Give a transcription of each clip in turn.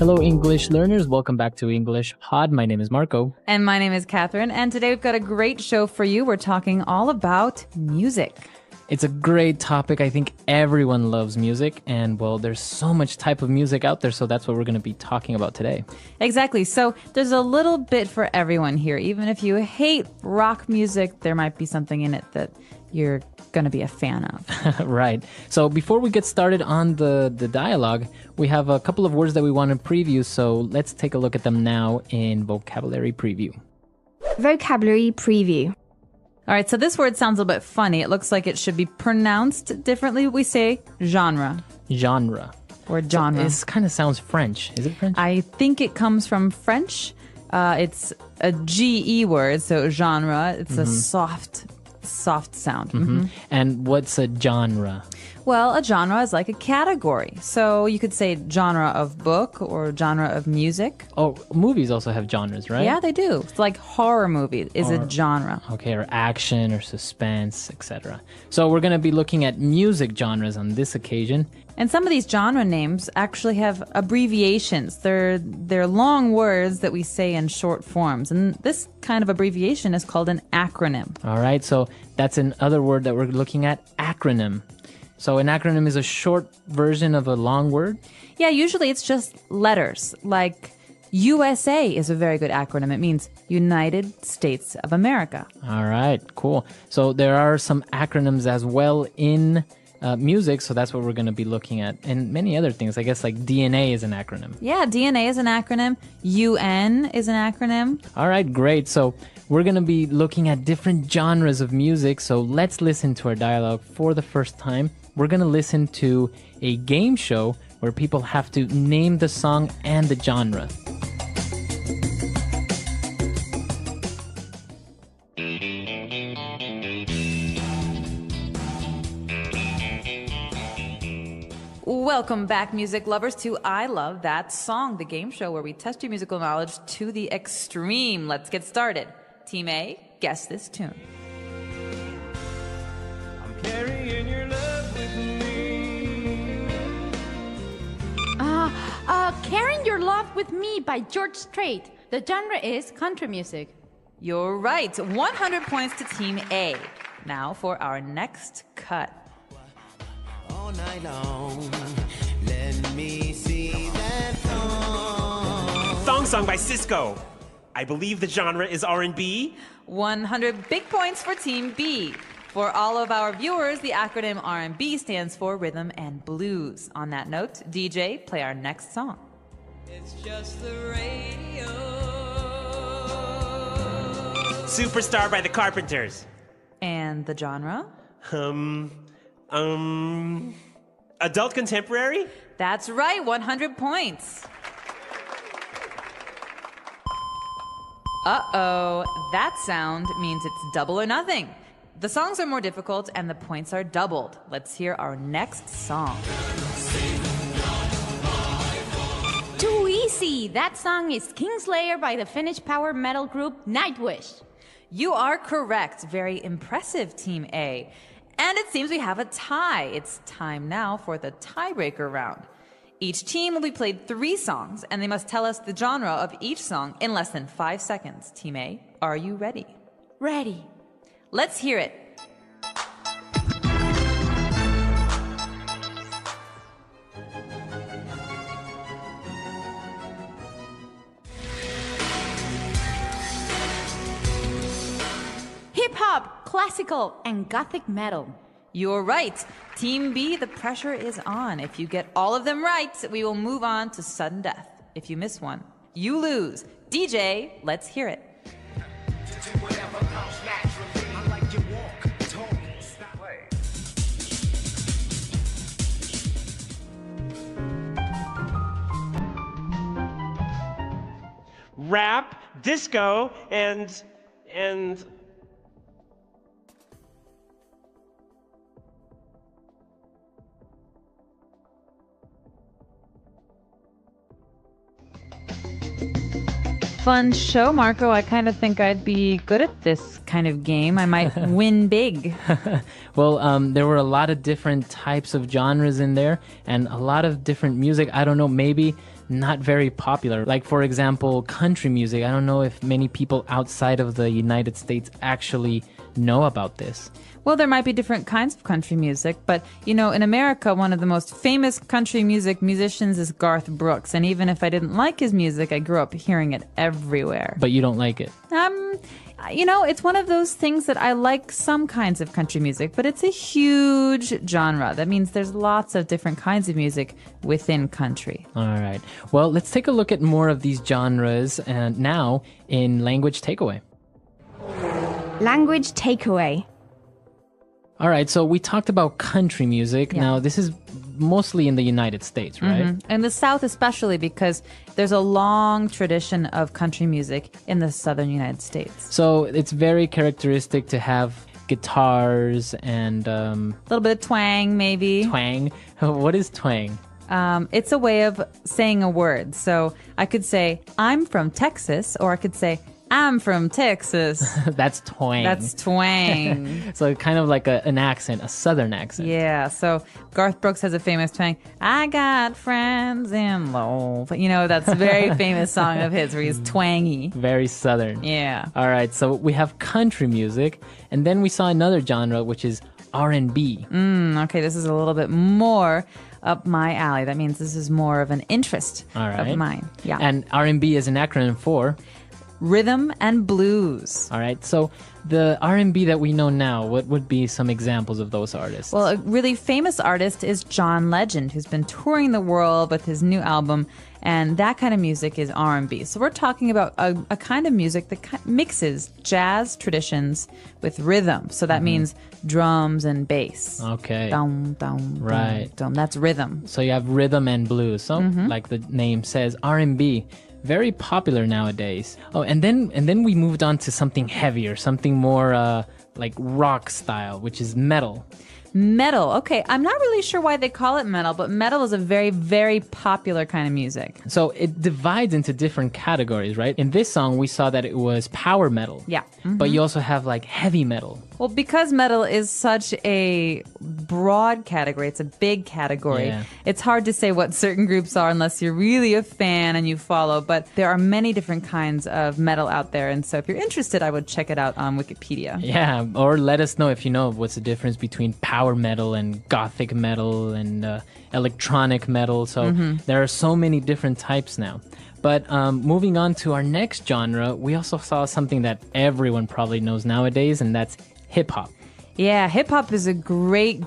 Hello, English learners. Welcome back to English Pod. My name is Marco. And my name is Catherine. And today we've got a great show for you. We're talking all about music. It's a great topic. I think everyone loves music. And, well, there's so much type of music out there. So that's what we're going to be talking about today. Exactly. So there's a little bit for everyone here. Even if you hate rock music, there might be something in it that you're going to be a fan of. Right. So before we get started on the dialogue, we have a couple of words that we want to preview. So let's take a look at them now in vocabulary preview. Vocabulary preview. All right, so this word sounds a little bit funny. It looks like it should be pronounced differently. We say genre. Genre. Or genre. So this kind of sounds French. Is it French? I think it comes from French. It's a G-E word, so genre. It's a soft sound. Mm-hmm. And what's a genre? Well, a genre is like a category. So you could say genre of book or genre of music. Oh, movies also have genres, right? Yeah, they do. It's like horror movie is a genre. Okay, or action or suspense, etc. So we're going to be looking at music genres on this occasion. And some of these genre names actually have abbreviations. They're long words that we say in short forms. And this kind of abbreviation is called an acronym. All right, so that's another word that we're looking at, acronym. So an acronym is a short version of a long word? Yeah, usually it's just letters. Like USA is a very good acronym. It means United States of America. All right, cool. So there are some acronyms as well in music, so that's what we're going to be looking at. And many other things. I guess like DNA is an acronym. Yeah, DNA is an acronym. UN is an acronym. All right, great. So we're going to be looking at different genres of music. So let's listen to our dialogue for the first time. We're going to listen to a game show where people have to name the song and the genre. Welcome back, music lovers, to I Love That Song, the game show where we test your musical knowledge to the extreme. Let's get started. Team A, guess this tune. I'm carrying your love with me. Carrying Your Love with Me by George Strait. The genre is country music. You're right. 100 points to Team A. Now for our next cut. All night long, let me see that song. Song by Cisco. I believe the genre is R&B. 100 big points for Team B. For all of our viewers, the acronym R&B stands for Rhythm and Blues. On that note, DJ, play our next song. It's just the radio. Superstar by the Carpenters. And the genre? Adult contemporary? That's right, 100 points. Uh-oh, that sound means it's double or nothing. The songs are more difficult and the points are doubled. Let's hear our next song. Too easy. That song is Kingslayer by the Finnish power metal group Nightwish. You are correct. Very impressive, Team A. And it seems we have a tie. It's time now for the tiebreaker round. Each team will be played 3 songs, and they must tell us the genre of each song in less than 5 seconds. Team A, are you ready? Ready. Let's hear it. Hip-hop, classical, and gothic metal. You're right. Team B, the pressure is on. If you get all of them right, we will move on to sudden death. If you miss one, you lose. DJ, let's hear it. Rap, disco, and Fun show, Marco. I kind of think I'd be good at this kind of game. I might win big. Well, there were a lot of different types of genres in there and a lot of different music. I don't know, maybe not very popular. Like, for example, country music. I don't know if many people outside of the United States actually know about this. Well, there might be different kinds of country music, but, in America, one of the most famous country music musicians is Garth Brooks. And even if I didn't like his music, I grew up hearing it everywhere. But you don't like it? It's one of those things that I like some kinds of country music, but it's a huge genre. That means there's lots of different kinds of music within country. All right. Well, let's take a look at more of these genres and now in Language Takeaway. Language takeaway. All right, so we talked about country music. Yeah. Now, this is mostly in the United States, right? In the South especially, because there's a long tradition of country music in the southern United States. So it's very characteristic to have guitars and A little bit of twang, maybe. twang. What is twang? It's a way of saying a word. So I could say, I'm from Texas, or I could say, I'm from Texas. That's twang. That's twang. So kind of like an accent, a southern accent. Yeah, so Garth Brooks has a famous twang. I got friends in love. That's a very famous song of his where he's twangy. Very southern. Yeah. All right, so we have country music, and then we saw another genre, which is R&B. Okay, this is a little bit more up my alley. That means this is more of an interest All right. of mine. Yeah. And R&B is an acronym for... Rhythm and blues. All right, so the R&B that we know now, what would be some examples of those artists? Well, a really famous artist is John Legend, who's been touring the world with his new album, and that kind of music is R&B. So we're talking about a kind of music that mixes jazz traditions with rhythm. So that means drums and bass. Okay. Dum, dum, Right. dum, dum. That's rhythm. So you have rhythm and blues. So like the name says, R&B, very popular nowadays. Oh, and then we moved on to something heavier, something more like rock style, which is metal. Metal. Okay, I'm not really sure why they call it metal, but metal is a very, very popular kind of music. So it divides into different categories, right? In this song, we saw that it was power metal. Yeah. But you also have like heavy metal. Well, because metal is such a broad category, it's a big category, Yeah. it's hard to say what certain groups are unless you're really a fan and you follow. But there are many different kinds of metal out there. And so if you're interested, I would check it out on Wikipedia. Yeah, or let us know if you know what's the difference between power metal and gothic metal and electronic metal. So there are so many different types now. But moving on to our next genre, we also saw something that everyone probably knows nowadays, and that's hip-hop. Yeah, hip hop is a great,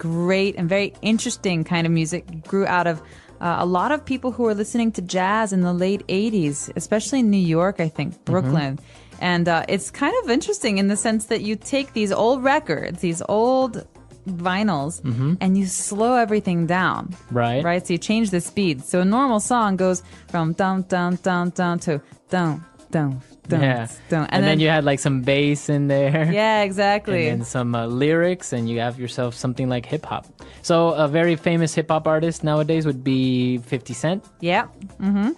and very interesting kind of music. It grew out of a lot of people who were listening to jazz in the late 80s, especially in New York, I think, Brooklyn. And it's kind of interesting in the sense that you take these old records, these old vinyls, and you slow everything down. Right. Right? So you change the speed. So a normal song goes from dum, dum, dum, dum to dum, dum, dum, Yeah. dum. And then you had like some bass in there. Yeah, exactly. And then some lyrics, and you have yourself something like hip hop. So a very famous hip hop artist nowadays would be 50 Cent. Yeah.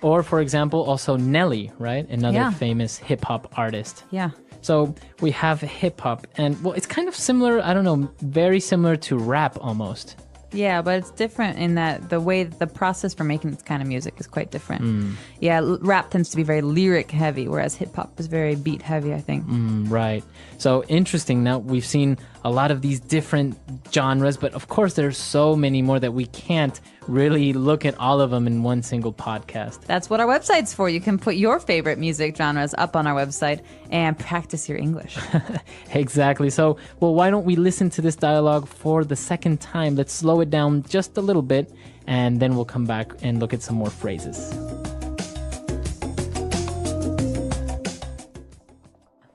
Or, for example, also Nelly, right? Another Yeah. famous hip hop artist. Yeah. So we have hip hop, and well, it's kind of similar, I don't know, very similar to rap almost. Yeah, but it's different in that the way the process for making this kind of music is quite different. Yeah, rap tends to be very lyric heavy, whereas hip hop is very beat heavy, I think. Right. So interesting. Now we've seen a lot of these different genres, but of course there's so many more that we can't really look at all of them in one single podcast. That's what our website's for. You can put your favorite music genres up on our website and practice your English. Exactly. So, well, why don't we listen to this dialogue for the second time? Let's slow it down just a little bit, and then we'll come back and look at some more phrases.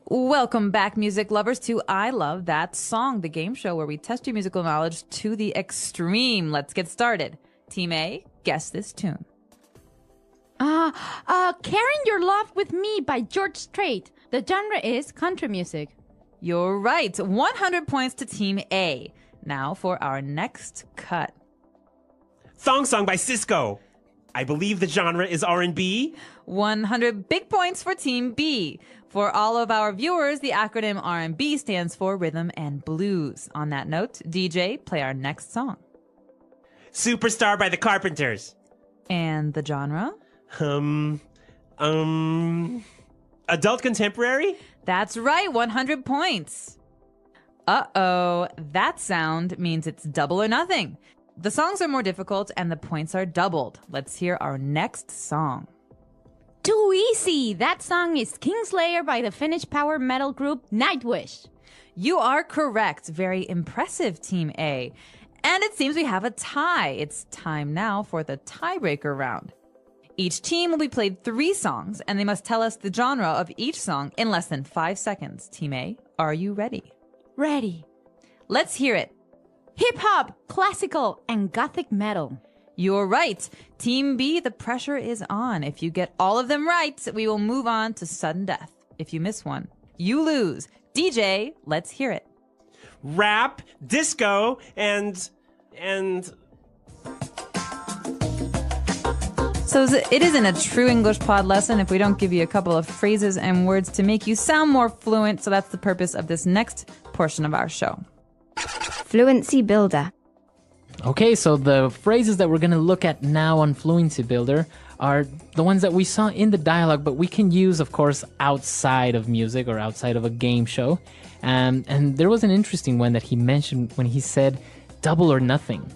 Welcome back, music lovers, to I Love That Song, the game show where we test your musical knowledge to the extreme. Let's get started. Team A, guess this tune. Carrying Your Love with Me by George Strait. The genre is country music. You're right. 100 points to Team A. Now for our next cut. Thong Song by Cisco. I believe the genre is R&B. 100 big points for Team B. For all of our viewers, the acronym R&B stands for Rhythm and Blues. On that note, DJ, play our next song. Superstar by the Carpenters. And the genre? Adult contemporary? That's right, 100 points. Uh-oh, that sound means it's double or nothing. The songs are more difficult and the points are doubled. Let's hear our next song. Too easy. That song is Kingslayer by the Finnish power metal group Nightwish. You are correct. Very impressive, Team A. And it seems we have a tie. It's time now for the tiebreaker round. Each team will be played 3 songs, and they must tell us the genre of each song in less than 5 seconds. Team A, are you ready? Ready. Let's hear it. Hip hop, classical, and gothic metal. You're right. Team B, the pressure is on. If you get all of them right, we will move on to sudden death. If you miss one, you lose. DJ, let's hear it. Rap, disco, and So it isn't a true English pod lesson if we don't give you a couple of phrases and words to make you sound more fluent. So that's the purpose of this next portion of our show. Fluency Builder. Okay, so the phrases that we're going to look at now on Fluency Builder are the ones that we saw in the dialogue, but we can use, of course, outside of music or outside of a game show. And there was an interesting one that he mentioned when he said double or nothing.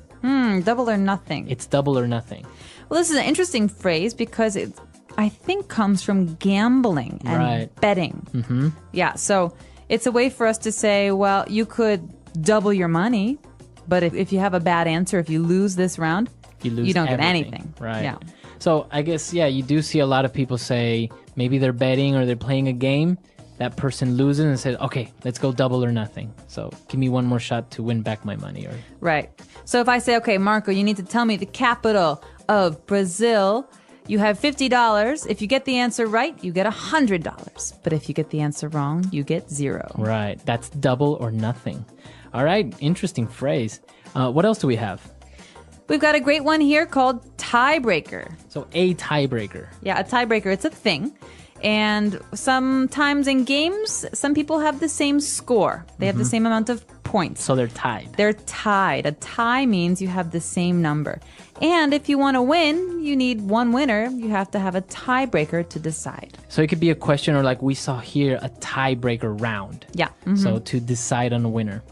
Double or nothing. It's double or nothing. Well, this is an interesting phrase because it, I think, comes from gambling and betting. Mm-hmm. Yeah, so it's a way for us to say, well, you could double your money, but if you have a bad answer, if you lose this round, you don't get anything. Right. Yeah. So I guess, yeah, you do see a lot of people say maybe they're betting or they're playing a game. That person loses and says, okay, let's go double or nothing. So give me one more shot to win back my money. Right. So if I say, okay, Marco, you need to tell me the capital of Brazil, you have $50. If you get the answer right, you get $100. But if you get the answer wrong, you get 0. Right. That's double or nothing. All right. Interesting phrase. What else do we have? We've got a great one here called tiebreaker. So a tiebreaker. Yeah, a tiebreaker. It's a thing. And sometimes in games, some people have the same score. They have the same amount of points. So they're tied. They're tied. A tie means you have the same number. And if you want to win, you need one winner. You have to have a tiebreaker to decide. So it could be a question, or like we saw here, a tiebreaker round. Yeah. So to decide on a winner.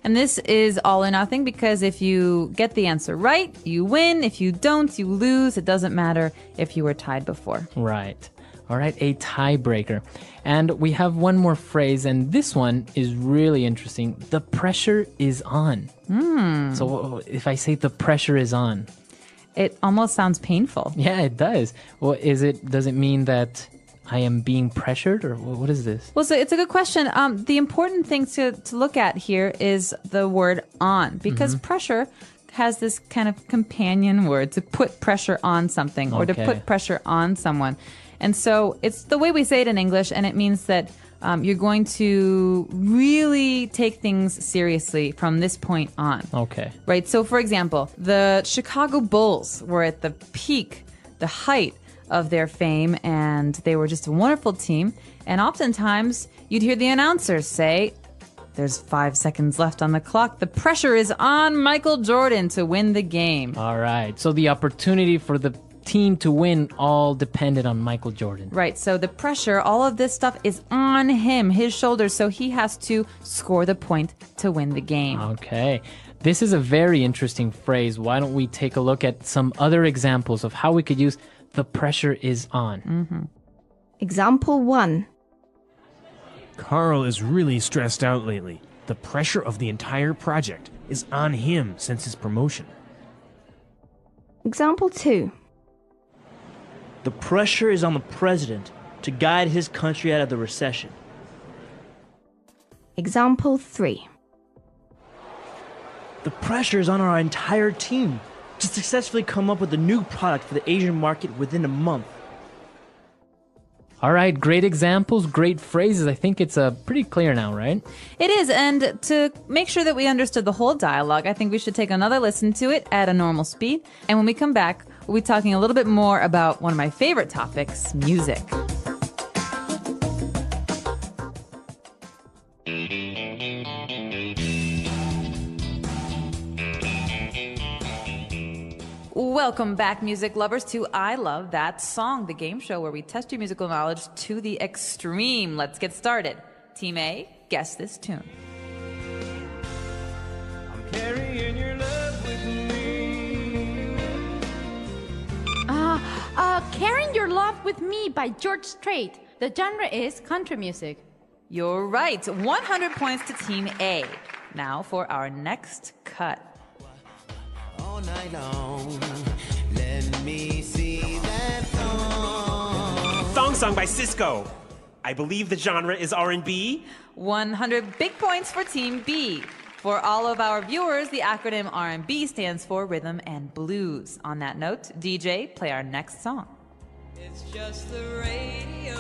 And this is all or nothing because if you get the answer right, you win. If you don't, you lose. It doesn't matter if you were tied before. Right. All right, a tiebreaker. And we have one more phrase, and this one is really interesting. The pressure is on. So if I say the pressure is on, it almost sounds painful. Yeah, it does. Well, does it mean that I am being pressured, or what is this? Well, so it's a good question. The important thing to look at here is the word on, because pressure has this kind of companion word to put pressure on something or to put pressure on someone. And so it's the way we say it in English, and it means that you're going to really take things seriously from this point on. Okay. Right? So, for example, the Chicago Bulls were at the peak, the height of their fame, and they were just a wonderful team. And oftentimes, you'd hear the announcers say, there's 5 seconds left on the clock. The pressure is on Michael Jordan to win the game. All right. So the opportunity for the team to win all depended on Michael Jordan. Right. So the pressure, all of this stuff is on him, his shoulders. So he has to score the point to win the game. Okay. This is a very interesting phrase. Why don't we take a look at some other examples of how we could use the pressure is on? Example 1. Carl is really stressed out lately. The pressure of the entire project is on him since his promotion. Example 2. The pressure is on the president to guide his country out of the recession. Example 3. The pressure is on our entire team to successfully come up with a new product for the Asian market within a month. All right, great examples, great phrases. I think it's pretty clear now, right? It is, and to make sure that we understood the whole dialogue, I think we should take another listen to it at a normal speed. And when we come back, we'll be talking a little bit more about one of my favorite topics, music. Welcome back, music lovers, to I Love That Song, the game show where we test your musical knowledge to the extreme. Let's get started. Team A, guess this tune. I'm carrying your love with me. Carrying Your Love with Me by George Strait. The genre is country music. You're right. 100 points to Team A. Now for our next cut. All night long, let me see that thong. Thong song by Cisco. I believe the genre is R&B. 100 big points for Team B. For all of our viewers, the acronym R&B stands for Rhythm and Blues. On that note, DJ, play our next song. It's just the radio.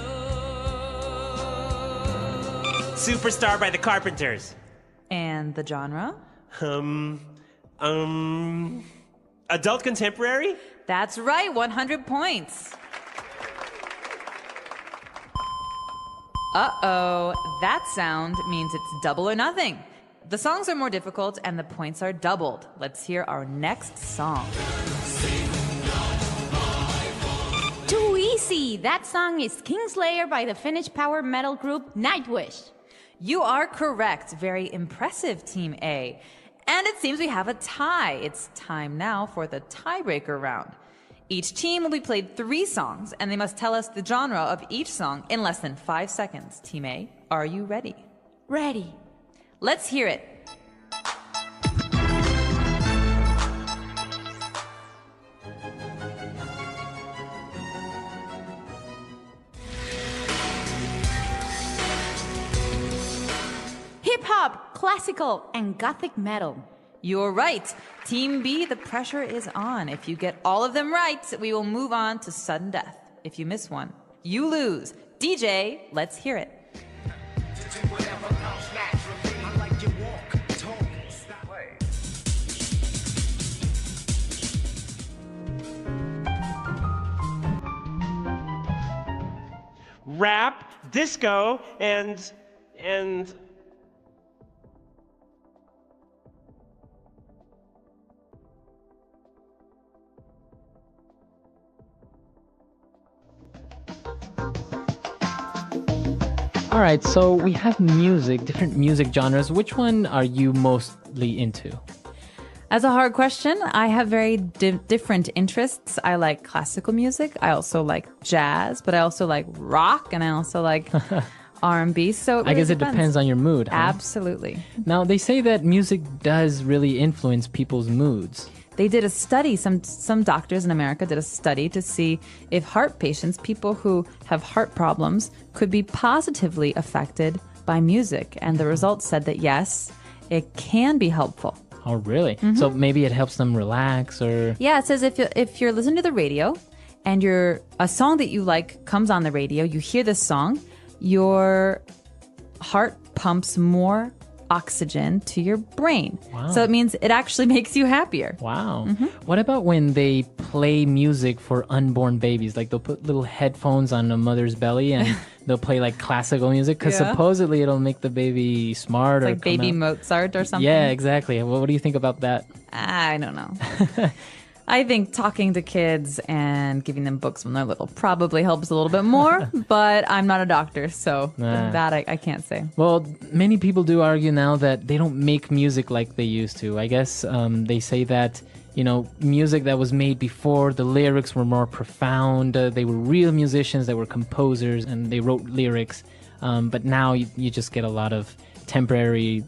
Superstar by the Carpenters. And the genre? Adult contemporary? That's right, 100 points. Uh-oh, that sound means it's double or nothing. The songs are more difficult and the points are doubled. Let's hear our next song. Too easy. That song is Kingslayer by the Finnish power metal group Nightwish. You are correct. Very impressive, Team A. And it seems we have a tie. It's time now for the tiebreaker round. Each team will be played 3 songs, and they must tell us the genre of each song in less than 5 seconds. Team A, are you ready? Ready. Let's hear it. Hip-hop, classical, and gothic metal. You're right. Team B, the pressure is on. If you get all of them right, we will move on to sudden death. If you miss one, you lose. DJ, let's hear it. Rap, disco, and... All right, so we have music, different music genres. Which one are you mostly into? As a hard question, I have very different interests. I like classical music. I also like jazz, but I also like rock, and I also like R&B. So I guess it depends on your mood. Huh? Absolutely. Now, they say that music does really influence people's moods. They did a study, some doctors in America did a study to see if heart patients, people who have heart problems, could be positively affected by music. And the results said that yes, it can be helpful. Oh, really? Mm-hmm. So maybe it helps them relax or... Yeah, it says if you're listening to the radio and a song that you like comes on the radio, you hear this song, your heart pumps more oxygen to your brain. Wow. So it means it actually makes you happier. Wow. Mm-hmm. What about when they play music for unborn babies? Like they'll put little headphones on a mother's belly and they'll play like classical music because supposedly it'll make the baby smart. It's or like baby Mozart or something. Yeah, exactly. What do you think about that? I don't know. I think talking to kids and giving them books when they're little probably helps a little bit more, but I'm not a doctor, so that I can't say. Well, many people do argue now that they don't make music like they used to. I guess they say that, music that was made before, the lyrics were more profound. They were real musicians, they were composers, and they wrote lyrics. But now you just get a lot of temporary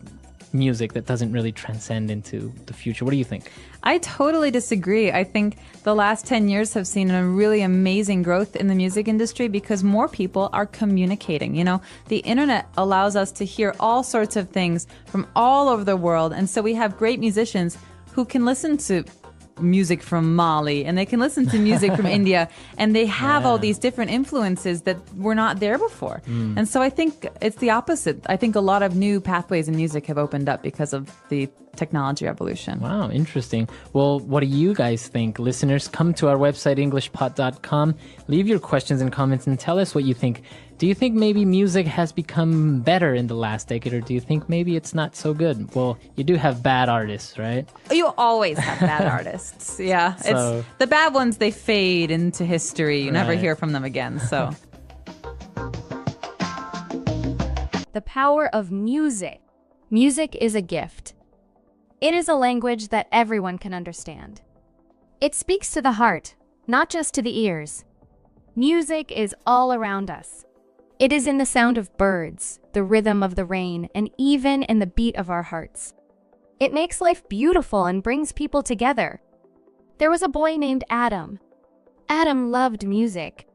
music that doesn't really transcend into the future. What do you think? I totally disagree. I think the last 10 years have seen a really amazing growth in the music industry because more people are communicating. The internet allows us to hear all sorts of things from all over the world. And so we have great musicians who can listen to music from Mali and they can listen to music from India, and they have all these different influences that were not there before. And so I think it's the opposite. I think a lot of new pathways in music have opened up because of the technology revolution. Wow, interesting. Well, what do you guys think? Listeners, come to our website, EnglishPod.com. Leave your questions and comments and tell us what you think. Do you think maybe music has become better in the last decade, or do you think maybe it's not so good? Well, you do have bad artists, right? You always have bad artists. Yeah. So- It's the bad ones, they fade into history. You never Right. hear from them again. So The power of music. Music is a gift. It is a language that everyone can understand. It speaks to the heart, not just to the ears. Music is all around us. It is in the sound of birds, the rhythm of the rain, and even in the beat of our hearts. It makes life beautiful and brings people together. There was a boy named Adam. Adam loved music.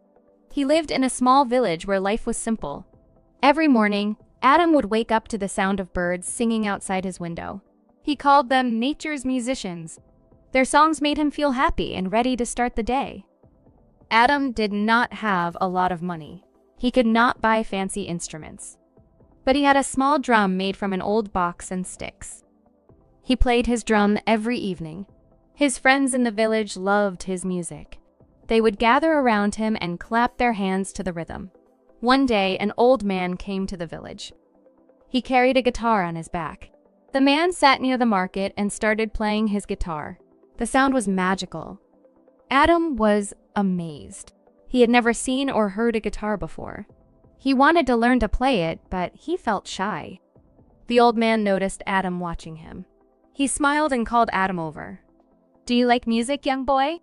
He lived in a small village where life was simple. Every morning, Adam would wake up to the sound of birds singing outside his window. He called them nature's musicians. Their songs made him feel happy and ready to start the day. Adam did not have a lot of money. He could not buy fancy instruments. But he had a small drum made from an old box and sticks. He played his drum every evening. His friends in the village loved his music. They would gather around him and clap their hands to the rhythm. One day, an old man came to the village. He carried a guitar on his back. The man sat near the market and started playing his guitar. The sound was magical. Adam was amazed. He had never seen or heard a guitar before. He wanted to learn to play it, but he felt shy. The old man noticed Adam watching him. He smiled and called Adam over. "Do you like music, young boy?"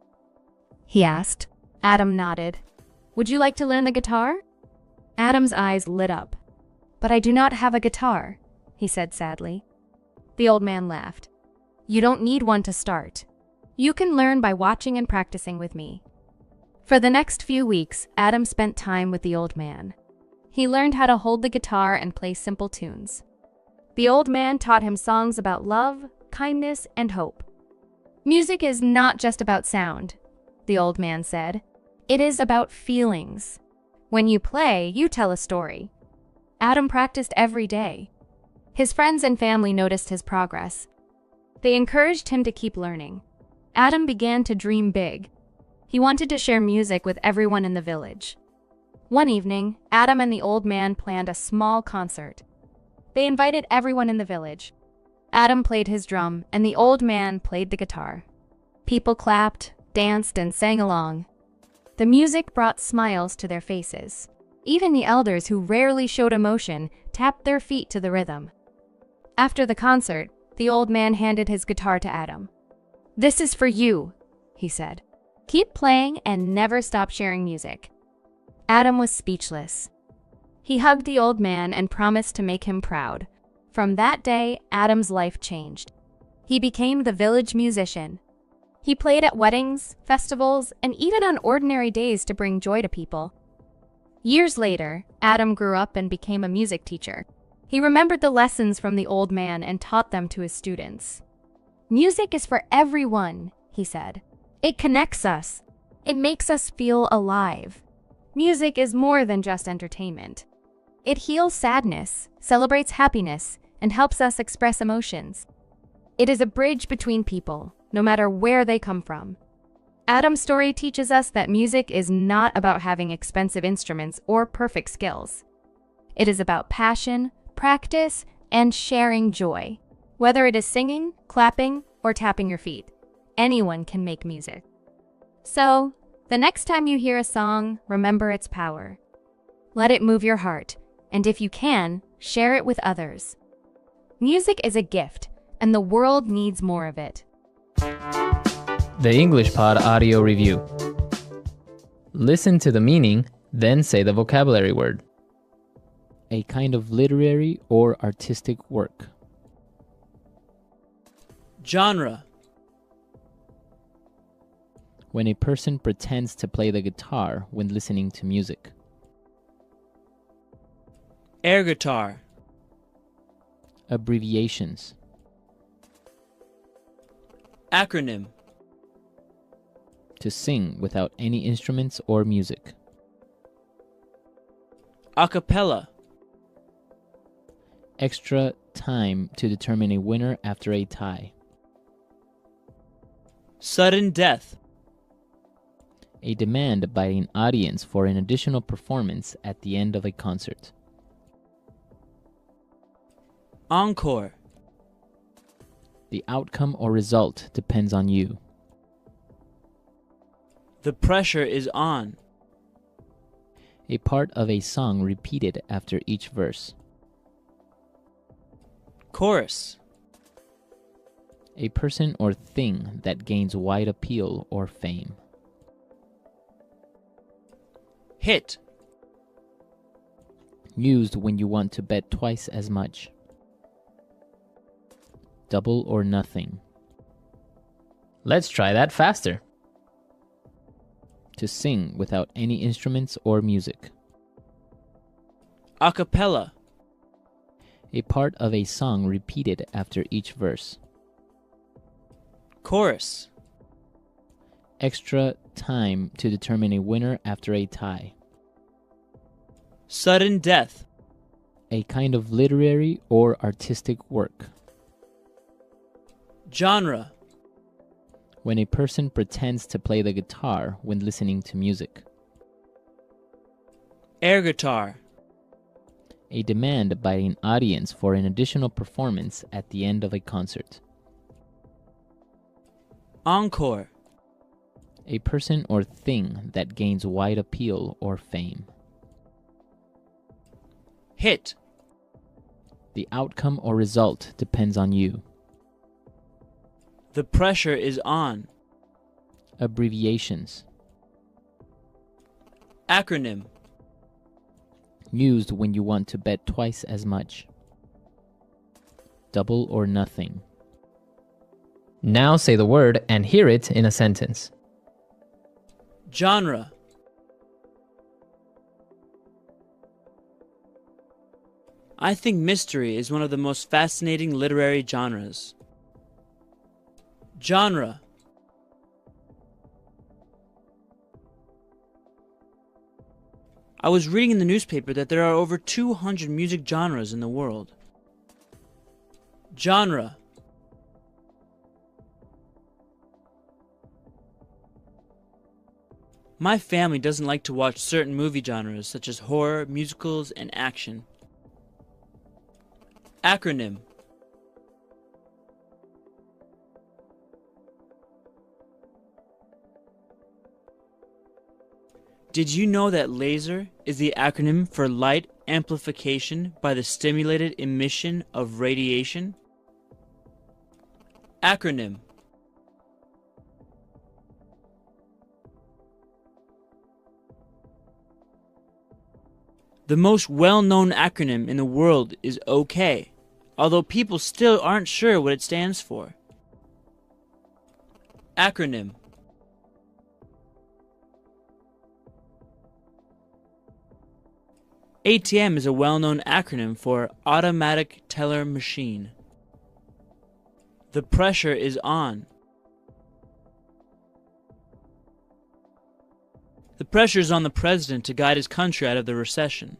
he asked. Adam nodded. "Would you like to learn the guitar?" Adam's eyes lit up. "But I do not have a guitar," he said sadly. The old man laughed. "You don't need one to start. You can learn by watching and practicing with me." For the next few weeks, Adam spent time with the old man. He learned how to hold the guitar and play simple tunes. The old man taught him songs about love, kindness, and hope. "Music is not just about sound," the old man said. "It is about feelings. When you play, you tell a story." Adam practiced every day. His friends and family noticed his progress. They encouraged him to keep learning. Adam began to dream big. He wanted to share music with everyone in the village. One evening, Adam and the old man planned a small concert. They invited everyone in the village. Adam played his drum, and the old man played the guitar. People clapped, danced, and sang along. The music brought smiles to their faces. Even the elders, who rarely showed emotion, tapped their feet to the rhythm. After the concert, the old man handed his guitar to Adam. "This is for you," he said. "Keep playing and never stop sharing music." Adam was speechless. He hugged the old man and promised to make him proud. From that day, Adam's life changed. He became the village musician. He played at weddings, festivals, and even on ordinary days to bring joy to people. Years later, Adam grew up and became a music teacher. He remembered the lessons from the old man and taught them to his students. "Music is for everyone," he said. "It connects us. It makes us feel alive. Music is more than just entertainment. It heals sadness, celebrates happiness, and helps us express emotions. It is a bridge between people, no matter where they come from." Adam's story teaches us that music is not about having expensive instruments or perfect skills. It is about passion, practice, and sharing joy. Whether it is singing, clapping, or tapping your feet, anyone can make music. So, the next time you hear a song, remember its power. Let it move your heart, and if you can, share it with others. Music is a gift, and the world needs more of it. The English Pod Audio Review. Listen to the meaning, then say the vocabulary word. A kind of literary or artistic work. Genre. When a person pretends to play the guitar when listening to music. Air guitar. Abbreviations. Acronym. To sing without any instruments or music. A cappella. Extra time to determine a winner after a tie. Sudden death. A demand by an audience for an additional performance at the end of a concert. Encore. The outcome or result depends on you. The pressure is on. A part of a song repeated after each verse. Chorus. A person or thing that gains wide appeal or fame. Hit. Used when you want to bet twice as much. Double or nothing. Let's try that faster. To sing without any instruments or music. A cappella. A part of a song repeated after each verse. Chorus. Extra time to determine a winner after a tie. Sudden death. A kind of literary or artistic work. Genre. When a person pretends to play the guitar when listening to music. Air guitar. A demand by an audience for an additional performance at the end of a concert. Encore. A person or thing that gains wide appeal or fame. Hit. The outcome or result depends on you. The pressure is on. Abbreviations. Acronym. Used when you want to bet twice as much. Double or nothing. Now say the word and hear it in a sentence. Genre. I think mystery is one of the most fascinating literary genres. Genre. I was reading in the newspaper that there are over 200 music genres in the world. Genre. My family doesn't like to watch certain movie genres such as horror, musicals, and action. Acronym. Did you know that LASER is the acronym for light amplification by the stimulated emission of radiation? Acronym. The most well-known acronym in the world is OK, although people still aren't sure what it stands for. Acronym. ATM is a well-known acronym for Automatic Teller Machine. The pressure is on. The pressure is on the president to guide his country out of the recession.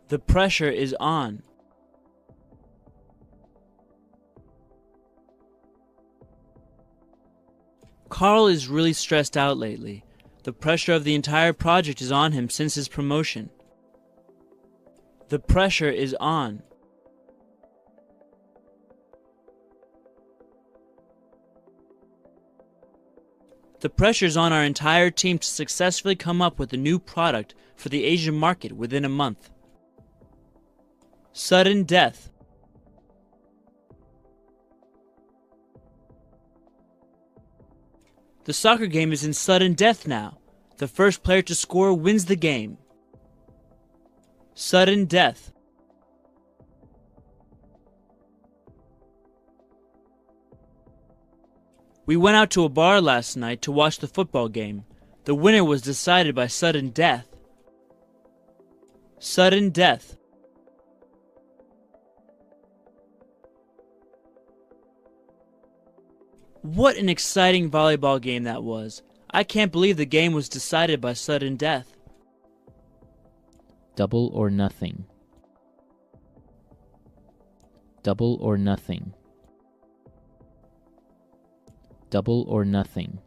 The pressure is on. Carl is really stressed out lately. The pressure of the entire project is on him since his promotion. The pressure is on. The pressure is on our entire team to successfully come up with a new product for the Asian market within a month. Sudden death. The soccer game is in sudden death now. The first player to score wins the game. Sudden death. We went out to a bar last night to watch the football game. The winner was decided by sudden death. Sudden death. What an exciting volleyball game that was. I can't believe the game was decided by sudden death. Double or nothing. Double or nothing. Double or nothing.